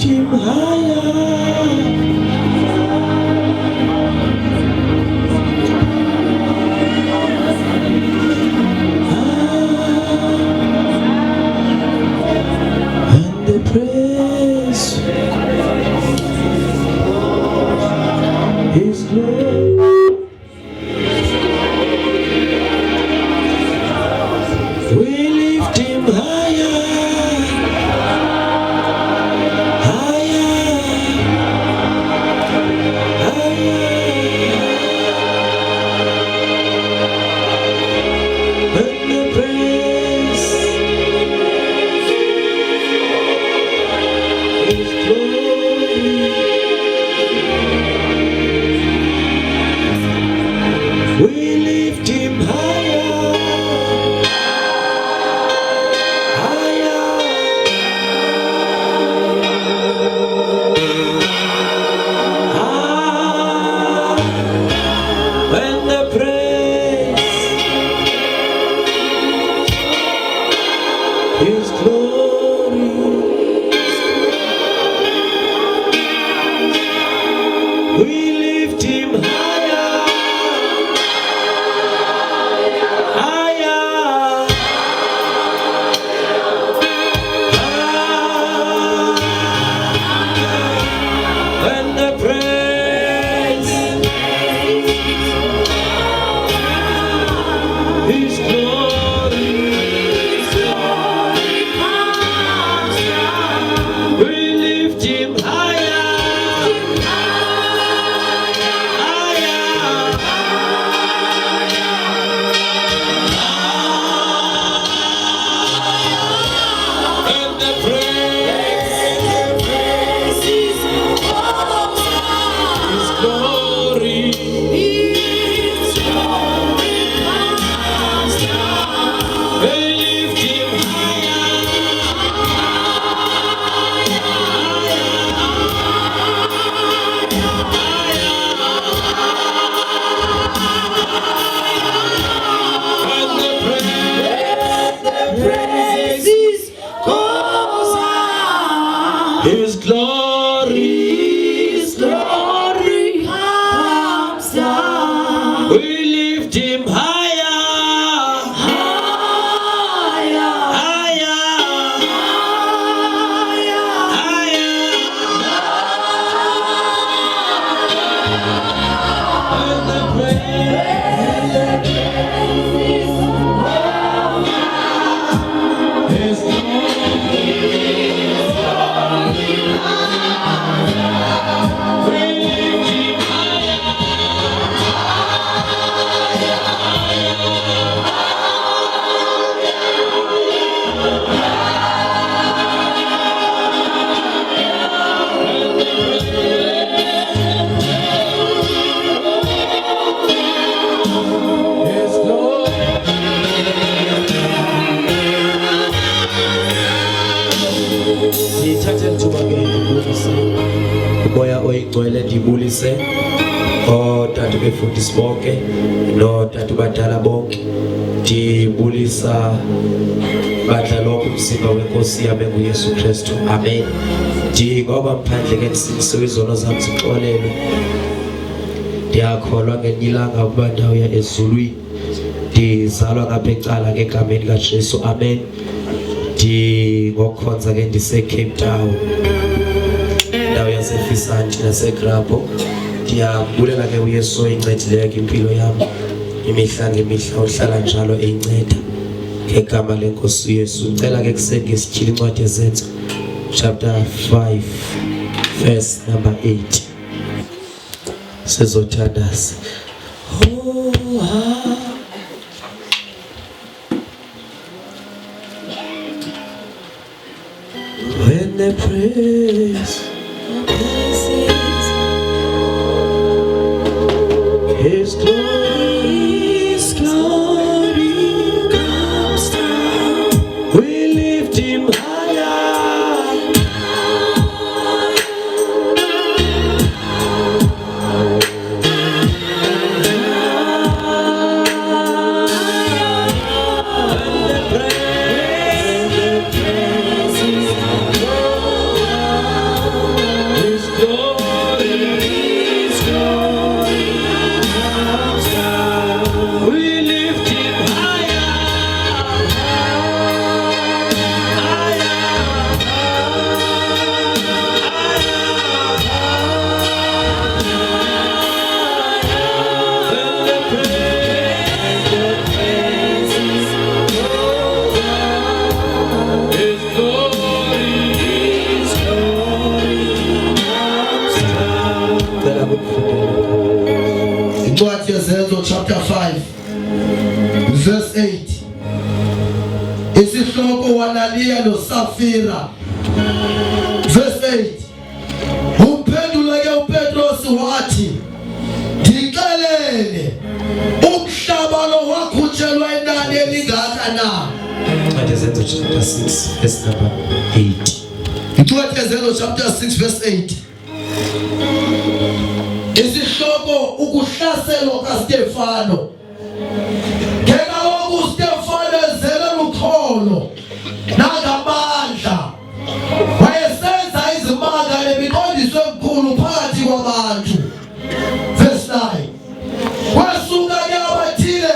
him higher. And the praise His glory. We lift Him higher, higher, higher. And the praise His glory. We lift Him higher, higher. Ah, when the praise His glory, we lift Him higher, higher. Ah, when the praise His glory, we lift Him higher, higher. And the praise His glory, we lift Him and the Praises goes on. His glory, His glory comes down. we lift Him higher, Higher, higher, higher. And the praise His glory, we lift Him higher. His glory. Sithathe ithuba ke ndibulise umoya oyingcwele, ndibulise ootata befundisi bonke nootata badala bonke, ndibulisa badlali umzimba wenkosi yam enguYesu Kristu. Amen. Ndingoba mphandle ke ndisindisiwe izono zam zixolelwe. Ndiyakholwa ngelinye ilanga ukuba ndawuya ezulwini, ndizalwa ngapha ecala ngegameni likaJesu. Amen. Ndingokukhonza ke ndise-Cape Town, ndawo yaseFisanti naseGrabho. Ndiyabulela ke uYesu oyincedileyo kwimpilo yam imihla ngemihla, uhlala njalo eyinceda ngegama lenkosi uYesu. Ndicela ke kuseni ngesityhile incwadi yeZenzo chapter 5 verse number 8 sizothandaza. When the praise His glory comes down, we lift Him higher, and the praise Incwadi yeZenzo chapter 5 verse 8. Isihloko Wanaliya noSafira. Verse 8. Umphendula ke uPetros wathi, "Ngixelele, umhlaba lo wakhutshelwa inani elingaka na?" Incwadi yeZenzo chapter 6 verse number 8. Incwadi yeZenzo chapter 6 verse 8. Isihloko ukuhlaselwa kaStefano. Ngeke lokhu uStefano ezele lukholo nangamandla. Wayesenza izimanga nemiqondiso enkulu phakathi kwabantu. Verse 9. Kwasuka ke abathile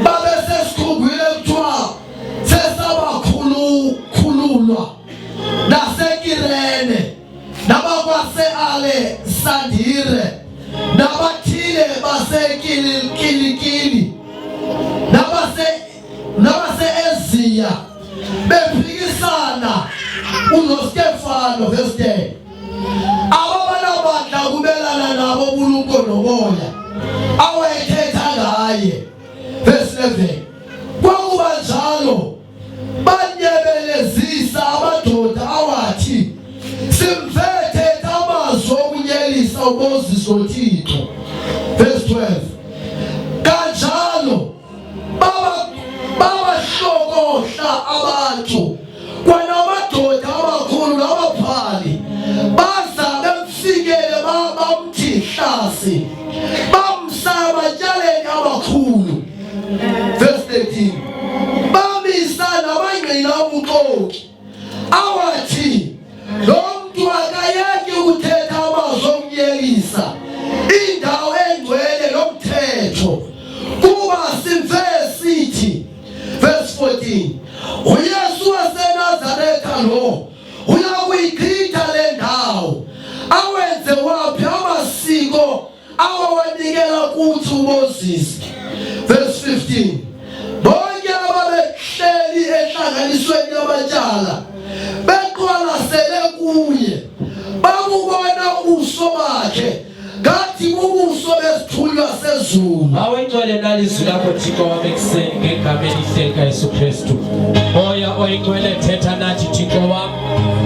babesesikhungwini ekuthiwa sesabakhululwa naseKirene nabakwase-Alesandire nabathile baseKilikili nabase-Eziya bephikisana unoStefano. Verse 10. Abanamandla kubelana nabo ubulumko nomoya awayethetha ngaye. Verse 11. Kwakuba njalo banyebelezisa amadoda awathi, "Simvethe amazwi okunyelisa uMoses noThixo." Verse 12. Kanjalo babahlokohla abantu kwanamadoda amakhulu nabaphali baza bemfikele bamthi hlasi bamsa ematyaleni amakhulu. Verse 13. Bamisa nabangqina ubuxoki awathi, "Lo muntu akayeki ukuthetha amazwi okunyelisa indawo engcwele lomthetho kuba simvesithi." Verse 14. "UYesu waseNazaretha lo uyakuyichitha le ndawo awenze waphi amasiko awawanikela kuthi uMoses." Verse 15. Bonke ababehleli ehlanganisweni yamatyala beqwalasele kuye babubona ubuso bakhe ngathi ubuso besithunywa sezulu. Awengcwele nalizwi lakho Thixo wami ekuseni ngegama elihle likaYesu Kristu. Moya oyingcwele thetha nathi Thixo wami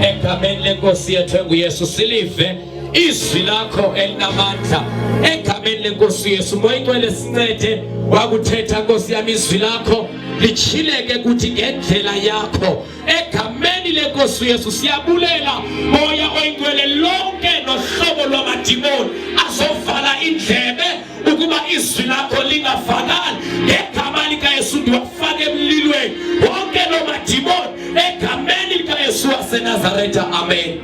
egameni lenkosi yethu enguYesu, silive izwi lakho elinamandla egameni lenkosi Yesu. Moya oyingcwele sincede wakuthetha Nkosi yami izwi lakho lichileke kuthi ngendlela yakho egameni lenkosi Yesu. Siyabulela moya oyingcwele lonke nohlobo lwamadimoni azovala indlebe ukuba izwi lakho lingafakali ngegama likaYesu. Ndiwafake emlilweni wonke nomadimoni egameni likaYesu waseNazaretha. Amen.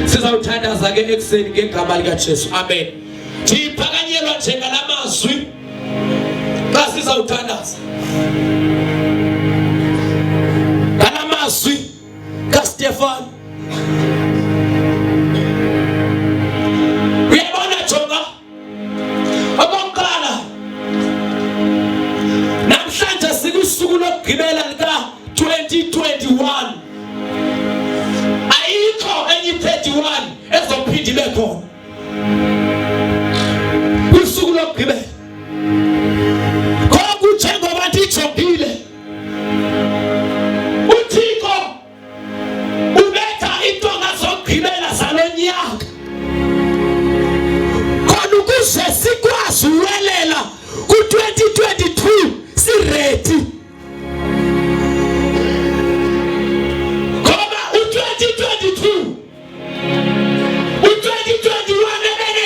Sizawuthandaza ke ekuseni ngegama likaJesu. Amen. Thiphakanyelwa njengalamazwi xa sizawuthandaza ngalamazwi kaStefano. Uyabona jonga okokuqala, namhlanje sikusuku lokugqibela lika-2021. Ayikho enye 31 ezophinda ibe khona kusuku lokugqibela. Njengoba ndijongile uThixo ubetha intonga zokugqibela zalo nyaka khona ukuze sikwazi uwelela ku-2022 siredi. Ngoba u-2022 u-2021 ebene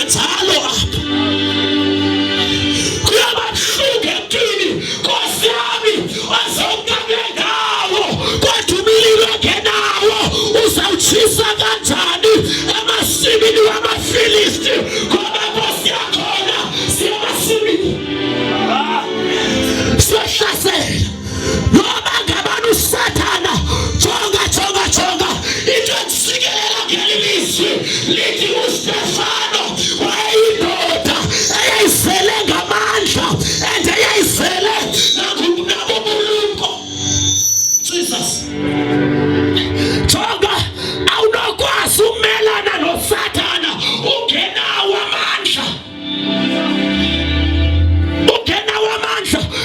njalo apha. Kuyabahlunga emntwini Nkosi yami ozongabe ngawo kodwa umlilo ongenawo uzawutshisa kanjani emasimini wamaFilisti ngoba Nkosi yakhona siyemasimini siyahlasela noma ngabani uSathana jonga into engisikelela ngelizwi lithi uStefano wayindoda eyayisele ngamandla and eyayisele nabobulumko. Jesus jonga awunokwazi umelana noSathana ungenawo amandla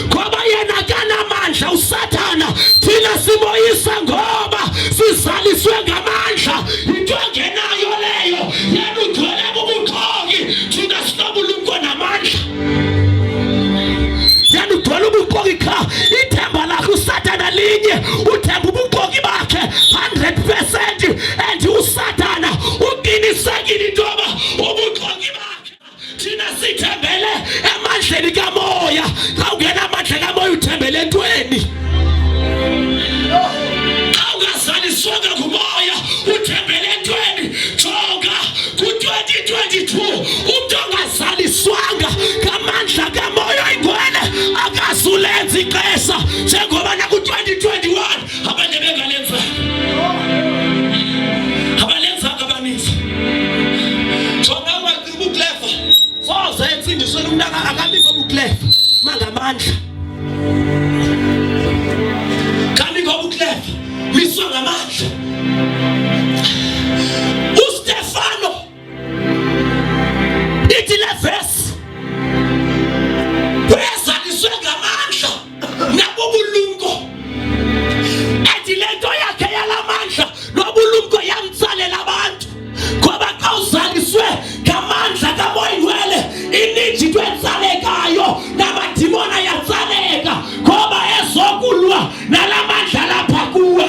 ngoba yena kanamandla uSathana thina simoyisa ngoba sizaliswe ngamandla into engenayo leyo yena ugcwele ubuqhoki thina sinobulumko namandla yena ugcwele ubuqhoki kha ithemba lakho uSathana linye uthemba ubuqhoki bakhe 100% and uSathana uqinisekile intoba ubuqhoki bakhe thina sithembele emandleni kamoya awungena amandla kamoya uthembele entweni awungazaliswanga kumoya uthembele entweni jonga ku-2022 umuntu ongazaliswanga ngamandla kamoya oyingcwele akazulenza ixesha njengoba naku-2021 abanye abalenzanga abaninzi jonga ubuklefa soze ensindisweni umuntu akabikho buklefa mangamandla kabikho buklefa miswa ngamandla uStefano ithi le verse wezaliswe ngamandla nabobulumko ethi lento yakhe yalamandla nobulumko yamtsalela abantu ngoba xa uzaliswe ngamandla kamoya ingcwele ininji into etsalekayo namadimona yatsaleka ngoba ezokulwa nalamandla lapha kuwe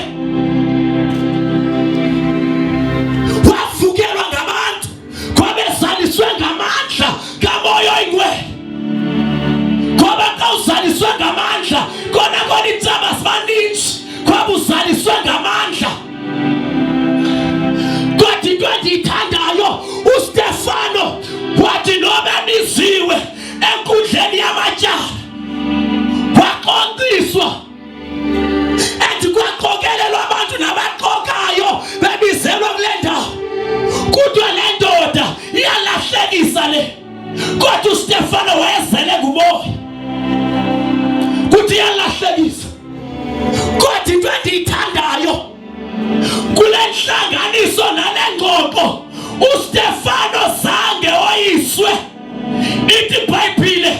wavukelwa ngabantu ngoba ezaliswe ngamandla kamoya ingcwele ngoba xa uzaliswe ngamandla kona intsaba zibaninji ngoba uzaliswe ngamandla kodwa into endiyithandayo uStefano wathi noba niziwe enkundleni yamatyala waqoqiswa ethi kwaqokelelwa abantu nabaqokayo bebizelwa kule ndawo kodwa le ndoda iyalahlekisa le kodwa uStefano wayezele ngumoya kuthi iyalahlekisa kodwa into endiyithandayo kule nhlanganiso nale ngxoxo uStefano zange oyiswe ithi iBhayibhile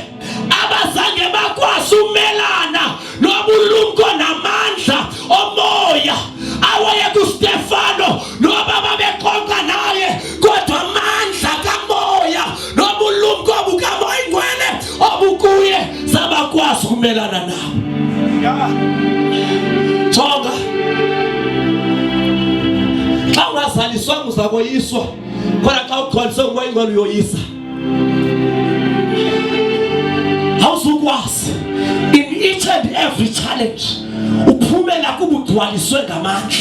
abazange bakwazi umelana nobulumko namandla omoya awaye kuStefano noba babeqoqa naye kodwa amandla kamoya nobulumko bukamoya ingcwele obukuye zabakwazi ukumelana nawo. Jonga xa ungazaliswanga uzakoyiswa kodwa xa ugcwaliswe ngumoya ingcwele uyoyisa. Awuzukwazi in each and every challenge uphumela kuba ugcwaliswe ngamandla.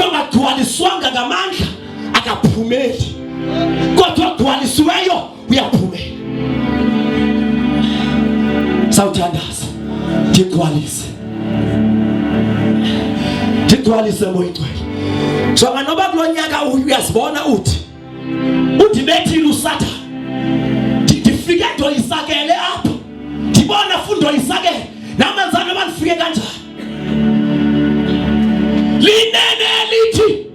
Ungagcwaliswanga ngamandla akaphumeli kodwa ugcwalisiweyo uyaphumela. Sawuthandaza ndigcwalise moya ingcwele. Jonga noba kulo nyaka uyazibona uthi bethile uSathana ndifike ndoyisakele apha ndibona fundo yisakele namanzana bandifike kanjani linene lithi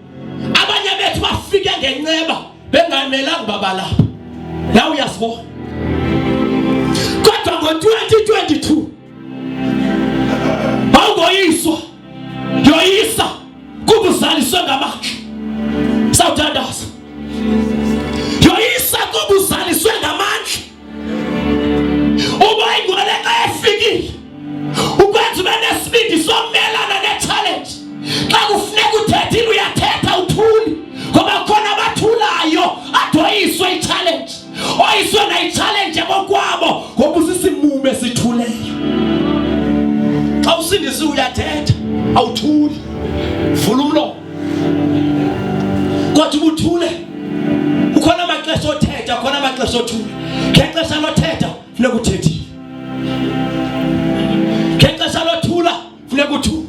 abanye bethu bafike ngenceba bengamelanga babalapha nawe uyasibona kodwa ngo-2022 bawungoyiswa yoyisa kuba uzaliswe ngamandla. Sawuthandaza yoyisa kuba uzaliswe ngamandla. Uba ingcwele xa efikile ukwenza ube nesibindi somelana ne-challenge. Xa kufuneka uthethile uyathetha uthuli ngoba khona abathulayo bayisona i-challenge bokwabo ngoba usisimume sithuleyo. Xa usindisiwe uyathetha awuthuli, vula umlomo kodwa ubuthule. Ukhona amaxesha othetha, khona amaxesha othula. Ngexesha lothetha funeka uthethile, ngexesha lothula funeka uthule.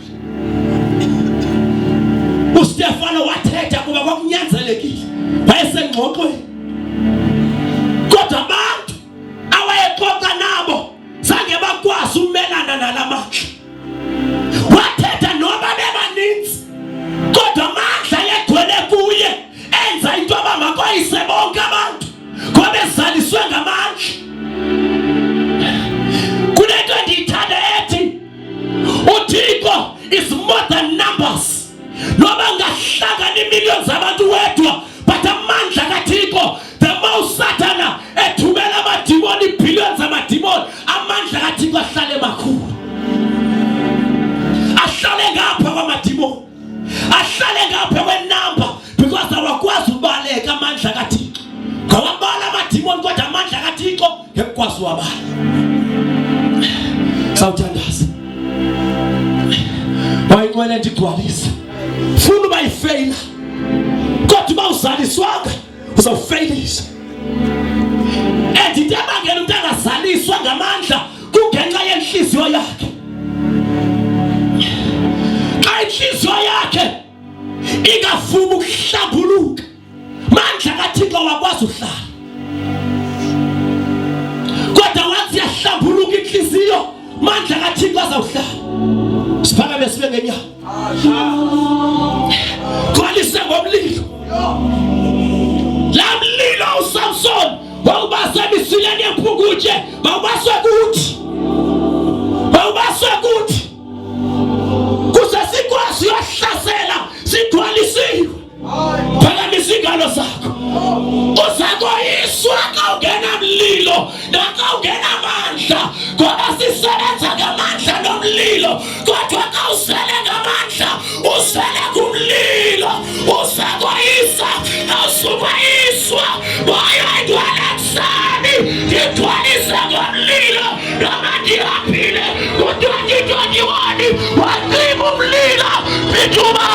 uStefano wathetha kuba kwakunyanzelekile, wayesengxoxweni kodwa abantu awayexoxa nabo zange bakwazi umelana nalamakhe. Wathetha noba bebaninzi kodwa amandla yegcwele kuye enza into abamakoyise bonke abantu ngoba bezaliswe ngamandla. Kunento endiyithanda ethi uThixo is more than numbers. Noba ngahlangana imiliyoni zabantu wedwa, but amandla kaThixo, the more Satana ethumela amadimoni billions amadimoni, amandla kaThixo ahlale makhulu. Ahlale ngapha kwamadimoni, ahlale ngapha kwenumber, because awakwazi ubaleka amandla kaThixo. Ngawabala amadimoni kodwa amandla kaThixo ngekwazi uwabala. Sawuthandaza bayinqwele ndigcwalisa, funa bayifeyila kodwa uba uzaliswanga uzawufeyilisa. And into ebangela umuntu angazaliswa ngamandla kungenxa yenhliziyo yakhe. Xa inhliziyo yakhe ingafuni ukuhlambuluka, mandla kaThixo wakwazi ukuhlala. Kodwa wathi yahlambuluka inhliziyo, mandla kaThixo azawuhlala. Siphakame sibe ngenyawo, gcwalise ngomlilo. La mlilo uSamson wawubasa emisileni yemphukuthe, bawubaswe kuthi, bawubaswe kuthi kuze sikwazi uyahlasela sigcwalisiwe. Phakamisa ingalo zakho, uzakoyiswa xa ungena mlilo naxa ungena amandla, ngoba sisebenza ngamandla nomlilo. Kodwa xa usele ngamandla usele kumlilo, uzakoyisa awusubayiswa. Bayayidwalakusani ngigcwalise ngomlilo noma ndiyaphile ku-2021 wacima umlilo bithuma.